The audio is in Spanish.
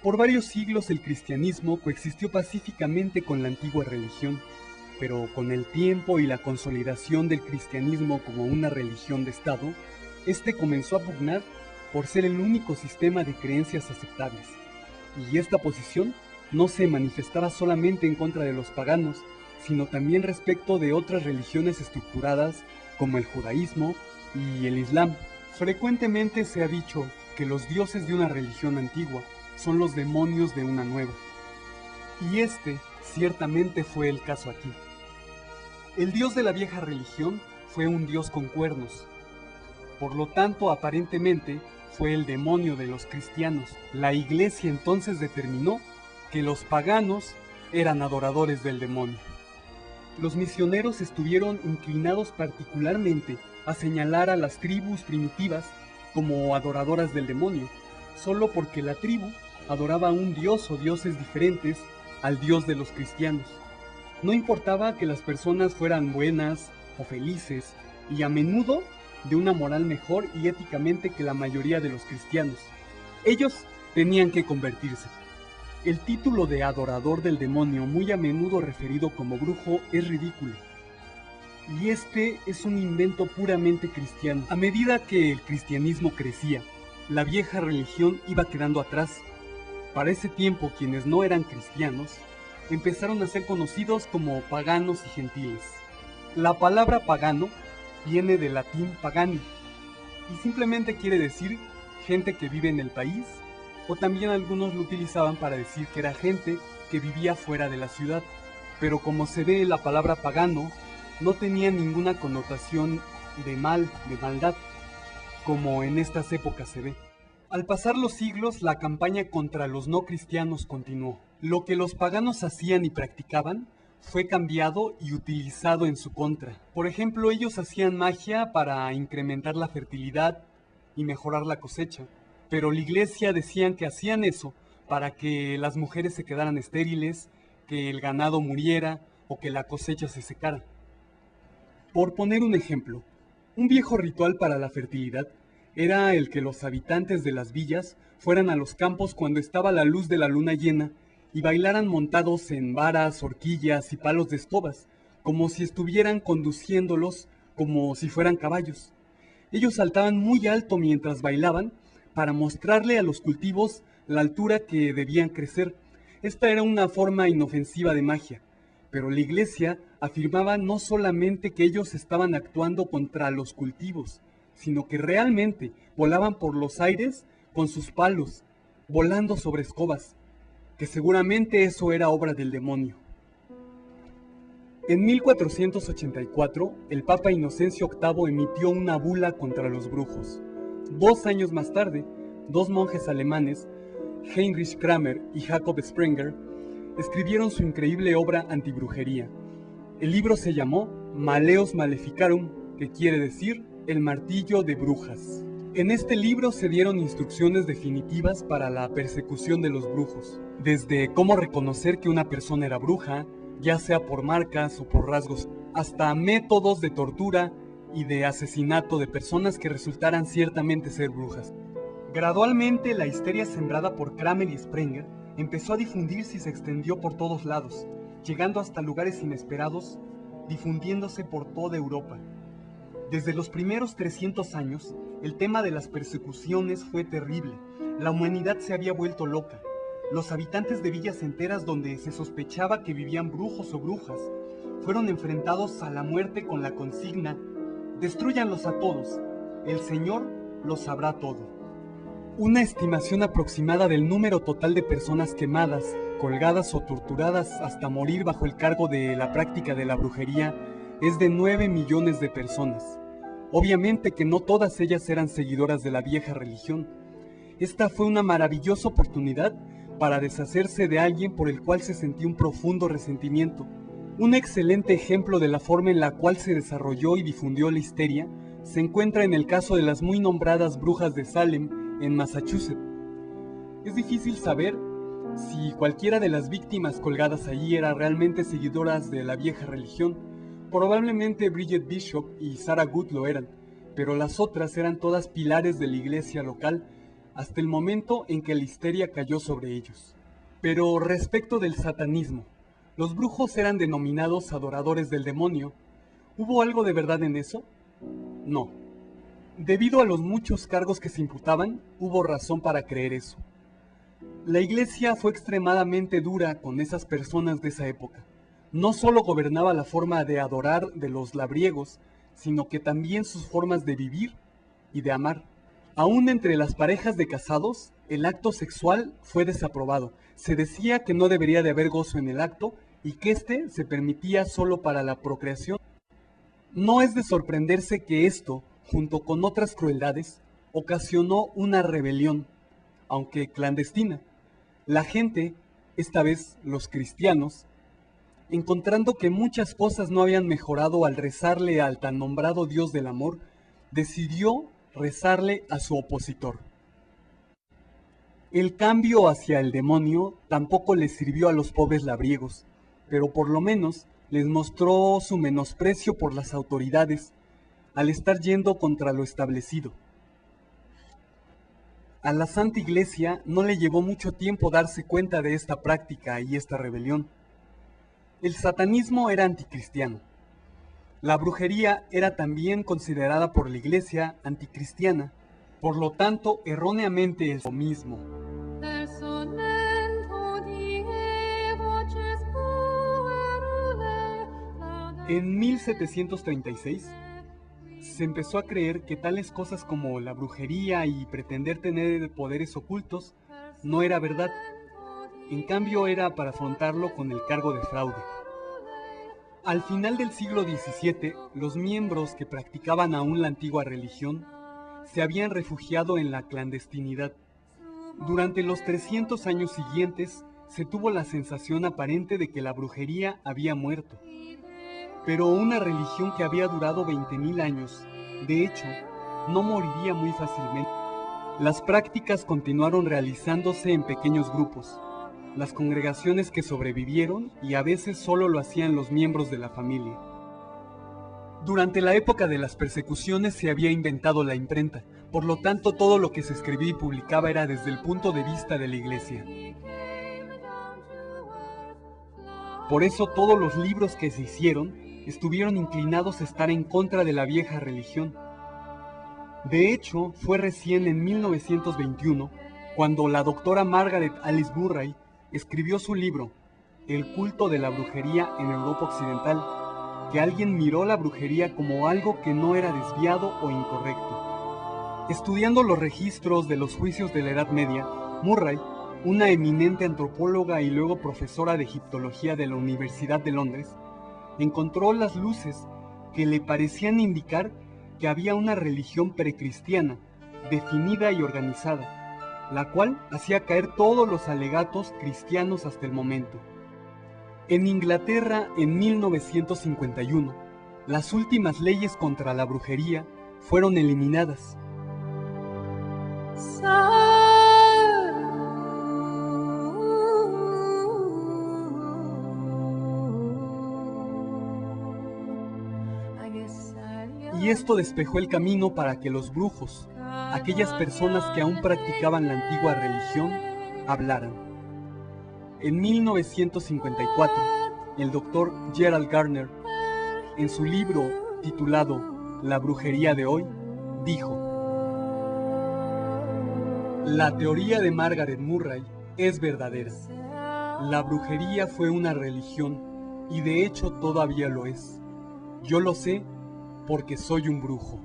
Por varios siglos el cristianismo coexistió pacíficamente con la antigua religión, pero con el tiempo y la consolidación del cristianismo como una religión de Estado, este comenzó a pugnar por ser el único sistema de creencias aceptables. Y esta posición no se manifestaba solamente en contra de los paganos, sino también respecto de otras religiones estructuradas como el judaísmo y el islam. Frecuentemente se ha dicho que los dioses de una religión antigua son los demonios de una nueva. Y este ciertamente fue el caso aquí. El dios de la vieja religión fue un dios con cuernos. Por lo tanto, aparentemente, fue el demonio de los cristianos. La iglesia entonces determinó que los paganos eran adoradores del demonio. Los misioneros estuvieron inclinados particularmente a señalar a las tribus primitivas como adoradoras del demonio, solo porque la tribu adoraba a un dios o dioses diferentes al dios de los cristianos. No importaba que las personas fueran buenas o felices, y a menudo de una moral mejor y éticamente que la mayoría de los cristianos. Ellos tenían que convertirse. El título de adorador del demonio, muy a menudo referido como brujo, es ridículo. Y este es un invento puramente cristiano. A medida que el cristianismo crecía, la vieja religión iba quedando atrás. Para ese tiempo, quienes no eran cristianos empezaron a ser conocidos como paganos y gentiles. La palabra pagano viene del latín pagani y simplemente quiere decir gente que vive en el país, o también algunos lo utilizaban para decir que era gente que vivía fuera de la ciudad. Pero como se ve, la palabra pagano no tenía ninguna connotación de mal, de maldad, como en estas épocas se ve. Al pasar los siglos, la campaña contra los no cristianos continuó. Lo que los paganos hacían y practicaban fue cambiado y utilizado en su contra. Por ejemplo, ellos hacían magia para incrementar la fertilidad y mejorar la cosecha, pero la iglesia decían que hacían eso para que las mujeres se quedaran estériles, que el ganado muriera o que la cosecha se secara. Por poner un ejemplo, un viejo ritual para la fertilidad era el que los habitantes de las villas fueran a los campos cuando estaba la luz de la luna llena y bailaran montados en varas, horquillas y palos de escobas, como si estuvieran conduciéndolos como si fueran caballos. Ellos saltaban muy alto mientras bailaban para mostrarle a los cultivos la altura que debían crecer. Esta era una forma inofensiva de magia, pero la iglesia afirmaba no solamente que ellos estaban actuando contra los cultivos, sino que realmente volaban por los aires con sus palos, volando sobre escobas, que seguramente eso era obra del demonio. En 1484, el Papa Inocencio VIII emitió una bula contra los brujos. 2 años más tarde, 2 monjes alemanes, Heinrich Kramer y Jacob Sprenger, escribieron su increíble obra antibrujería. El libro se llamó Malleus Maleficarum, que quiere decir el martillo de brujas. En este libro se dieron instrucciones definitivas para la persecución de los brujos, desde cómo reconocer que una persona era bruja, ya sea por marcas o por rasgos, hasta métodos de tortura y de asesinato de personas que resultaran ciertamente ser brujas. Gradualmente, la histeria sembrada por Kramer y Sprenger empezó a difundirse y se extendió por todos lados, llegando hasta lugares inesperados, difundiéndose por toda Europa. Desde los primeros 300 años, el tema de las persecuciones fue terrible. La humanidad se había vuelto loca. Los habitantes de villas enteras donde se sospechaba que vivían brujos o brujas fueron enfrentados a la muerte con la consigna: destrúyanlos a todos, el Señor lo sabrá todo. Una estimación aproximada del número total de personas quemadas, colgadas o torturadas hasta morir bajo el cargo de la práctica de la brujería es de 9 millones de personas. Obviamente que no todas ellas eran seguidoras de la vieja religión. Esta fue una maravillosa oportunidad para deshacerse de alguien por el cual se sentía un profundo resentimiento. Un excelente ejemplo de la forma en la cual se desarrolló y difundió la histeria se encuentra en el caso de las muy nombradas brujas de Salem, en Massachusetts. Es difícil saber si cualquiera de las víctimas colgadas allí eran realmente seguidoras de la vieja religión. Probablemente Bridget Bishop y Sarah Good lo eran, pero las otras eran todas pilares de la iglesia local, hasta el momento en que la histeria cayó sobre ellos. Pero respecto del satanismo, los brujos eran denominados adoradores del demonio. ¿Hubo algo de verdad en eso? No. Debido a los muchos cargos que se imputaban, hubo razón para creer eso. La iglesia fue extremadamente dura con esas personas de esa época. No solo gobernaba la forma de adorar de los labriegos, sino que también sus formas de vivir y de amar. Aún entre las parejas de casados, el acto sexual fue desaprobado. Se decía que no debería de haber gozo en el acto y que éste se permitía solo para la procreación. No es de sorprenderse que esto, junto con otras crueldades, ocasionó una rebelión, aunque clandestina. La gente, esta vez los cristianos, encontrando que muchas cosas no habían mejorado al rezarle al tan nombrado Dios del amor, decidió rezarle a su opositor. El cambio hacia el demonio tampoco les sirvió a los pobres labriegos, pero por lo menos les mostró su menosprecio por las autoridades al estar yendo contra lo establecido. A la Santa Iglesia no le llevó mucho tiempo darse cuenta de esta práctica y esta rebelión. El satanismo era anticristiano. La brujería era también considerada por la Iglesia anticristiana, por lo tanto, erróneamente es lo mismo. En 1736, se empezó a creer que tales cosas como la brujería y pretender tener poderes ocultos no era verdad. En cambio, era para afrontarlo con el cargo de fraude. Al final del siglo XVII, los miembros que practicaban aún la antigua religión se habían refugiado en la clandestinidad. Durante los 300 años siguientes, se tuvo la sensación aparente de que la brujería había muerto. Pero una religión que había durado 20.000 años, de hecho, no moriría muy fácilmente. Las prácticas continuaron realizándose en pequeños grupos. Las congregaciones que sobrevivieron y a veces solo lo hacían los miembros de la familia. Durante la época de las persecuciones se había inventado la imprenta, por lo tanto todo lo que se escribía y publicaba era desde el punto de vista de la Iglesia. Por eso todos los libros que se hicieron estuvieron inclinados a estar en contra de la vieja religión. De hecho, fue recién en 1921 cuando la doctora Margaret Alice Murray escribió su libro, El culto de la brujería en Europa Occidental, que alguien miró la brujería como algo que no era desviado o incorrecto. Estudiando los registros de los juicios de la Edad Media, Murray, una eminente antropóloga y luego profesora de egiptología de la Universidad de Londres, encontró las luces que le parecían indicar que había una religión precristiana, definida y organizada, la cual hacía caer todos los alegatos cristianos hasta el momento. En Inglaterra, en 1951, las últimas leyes contra la brujería fueron eliminadas. Y esto despejó el camino para que los brujos, aquellas personas que aún practicaban la antigua religión, hablaran. En 1954, el doctor Gerald Gardner, en su libro titulado La brujería de hoy, dijo: la teoría de Margaret Murray es verdadera. La brujería fue una religión y de hecho todavía lo es. Yo lo sé porque soy un brujo.